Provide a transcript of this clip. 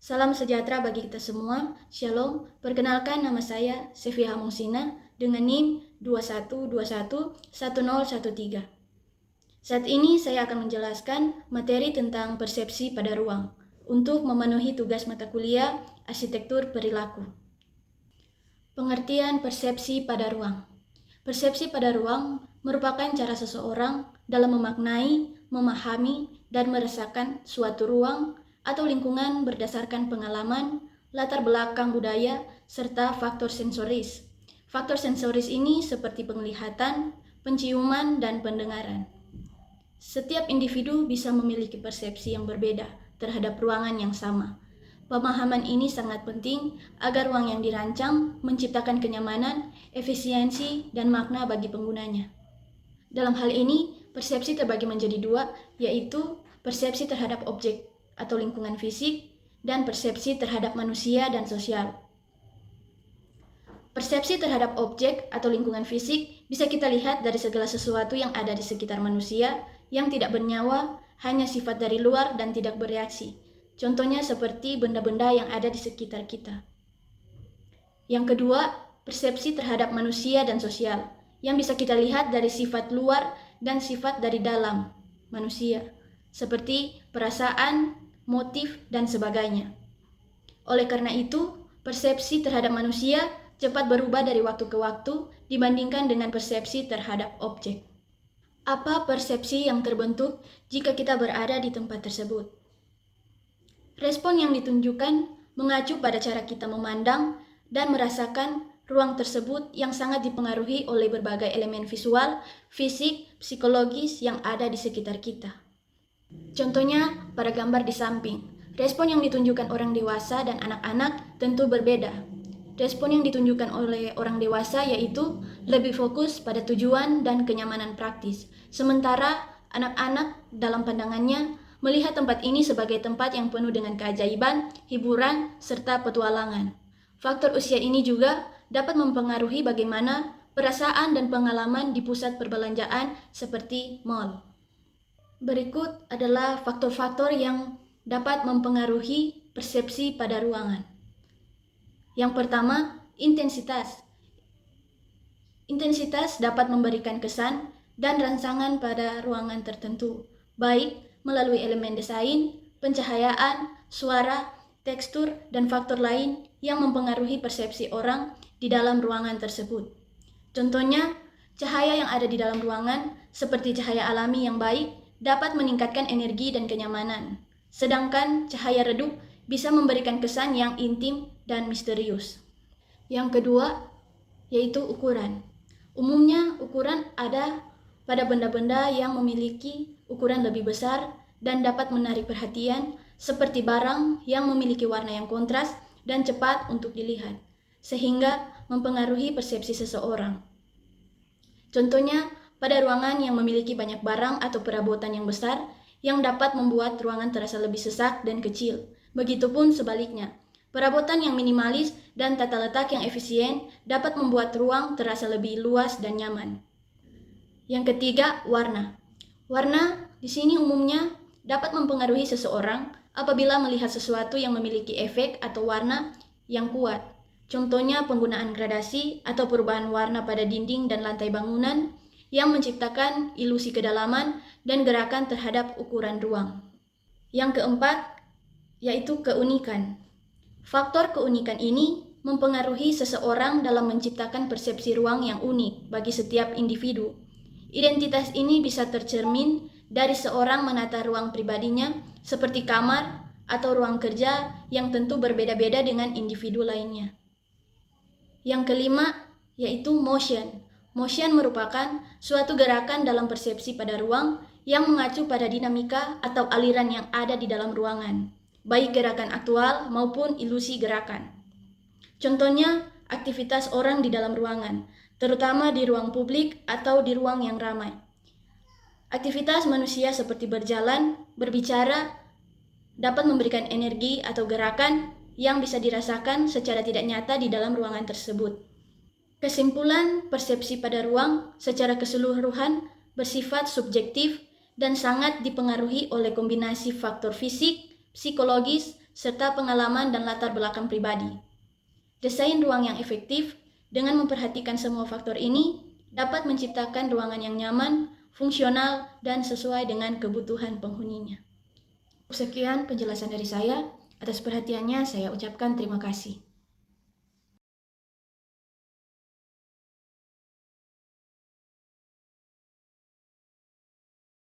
Salam sejahtera bagi kita semua. Shalom. Perkenalkan, nama saya Sevia Hamungsina dengan NIM 21211013. Saat ini saya akan menjelaskan materi tentang persepsi pada ruang untuk memenuhi tugas mata kuliah Arsitektur Perilaku. Pengertian persepsi pada ruang. Persepsi pada ruang merupakan cara seseorang dalam memaknai, memahami, dan merasakan suatu ruang atau lingkungan berdasarkan pengalaman, latar belakang budaya, serta faktor sensoris. Faktor sensoris ini seperti penglihatan, penciuman, dan pendengaran. Setiap individu bisa memiliki persepsi yang berbeda terhadap ruangan yang sama. Pemahaman ini sangat penting agar ruang yang dirancang menciptakan kenyamanan, efisiensi, dan makna bagi penggunanya. Dalam hal ini, persepsi terbagi menjadi dua, yaitu persepsi terhadap objek atau lingkungan fisik dan persepsi terhadap manusia dan sosial. Persepsi terhadap objek atau lingkungan fisik bisa kita lihat dari segala sesuatu yang ada di sekitar manusia yang tidak bernyawa, hanya sifat dari luar dan tidak bereaksi. Contohnya seperti benda-benda yang ada di sekitar kita. Yang kedua, persepsi terhadap manusia dan sosial, yang bisa kita lihat dari sifat luar dan sifat dari dalam manusia, seperti perasaan, motif, dan sebagainya. Oleh karena itu, persepsi terhadap manusia cepat berubah dari waktu ke waktu dibandingkan dengan persepsi terhadap objek. Apa persepsi yang terbentuk jika kita berada di tempat tersebut? Respon yang ditunjukkan mengacu pada cara kita memandang dan merasakan ruang tersebut yang sangat dipengaruhi oleh berbagai elemen visual, fisik, psikologis yang ada di sekitar kita. Contohnya pada gambar di samping, respon yang ditunjukkan orang dewasa dan anak-anak tentu berbeda. Respon yang ditunjukkan oleh orang dewasa yaitu lebih fokus pada tujuan dan kenyamanan praktis, sementara anak-anak dalam pandangannya melihat tempat ini sebagai tempat yang penuh dengan keajaiban, hiburan, serta petualangan. Faktor usia ini juga dapat mempengaruhi bagaimana perasaan dan pengalaman di pusat perbelanjaan seperti mall. Berikut adalah faktor-faktor yang dapat mempengaruhi persepsi pada ruangan. Yang pertama, intensitas. Intensitas dapat memberikan kesan dan rangsangan pada ruangan tertentu, baik melalui elemen desain, pencahayaan, suara, tekstur, dan faktor lain yang mempengaruhi persepsi orang di dalam ruangan tersebut. Contohnya, cahaya yang ada di dalam ruangan seperti cahaya alami yang baik dapat meningkatkan energi dan kenyamanan, sedangkan cahaya redup bisa memberikan kesan yang intim dan misterius. Yang kedua, yaitu ukuran. Umumnya, ukuran ada pada benda-benda yang memiliki ukuran lebih besar dan dapat menarik perhatian, seperti barang yang memiliki warna yang kontras dan cepat untuk dilihat, sehingga mempengaruhi persepsi seseorang. Contohnya, pada ruangan yang memiliki banyak barang atau perabotan yang besar, yang dapat membuat ruangan terasa lebih sesak dan kecil. Begitupun sebaliknya, perabotan yang minimalis dan tata letak yang efisien dapat membuat ruang terasa lebih luas dan nyaman. Yang ketiga, warna. Warna di sini umumnya dapat mempengaruhi seseorang apabila melihat sesuatu yang memiliki efek atau warna yang kuat. Contohnya penggunaan gradasi atau perubahan warna pada dinding dan lantai bangunan yang menciptakan ilusi kedalaman dan gerakan terhadap ukuran ruang. Yang keempat, yaitu keunikan. Faktor keunikan ini mempengaruhi seseorang dalam menciptakan persepsi ruang yang unik bagi setiap individu. Identitas ini bisa tercermin dari seorang menata ruang pribadinya seperti kamar atau ruang kerja yang tentu berbeda-beda dengan individu lainnya. Yang kelima, yaitu motion. Motion merupakan suatu gerakan dalam persepsi pada ruang yang mengacu pada dinamika atau aliran yang ada di dalam ruangan, baik gerakan aktual maupun ilusi gerakan. Contohnya, aktivitas orang di dalam ruangan, terutama di ruang publik atau di ruang yang ramai. Aktivitas manusia seperti berjalan, berbicara, dapat memberikan energi atau gerakan yang bisa dirasakan secara tidak nyata di dalam ruangan tersebut. Kesimpulan, persepsi pada ruang secara keseluruhan bersifat subjektif dan sangat dipengaruhi oleh kombinasi faktor fisik, psikologis, serta pengalaman dan latar belakang pribadi. Desain ruang yang efektif dengan memperhatikan semua faktor ini dapat menciptakan ruangan yang nyaman, fungsional, dan sesuai dengan kebutuhan penghuninya. Sekian penjelasan dari saya. Atas perhatiannya saya ucapkan terima kasih.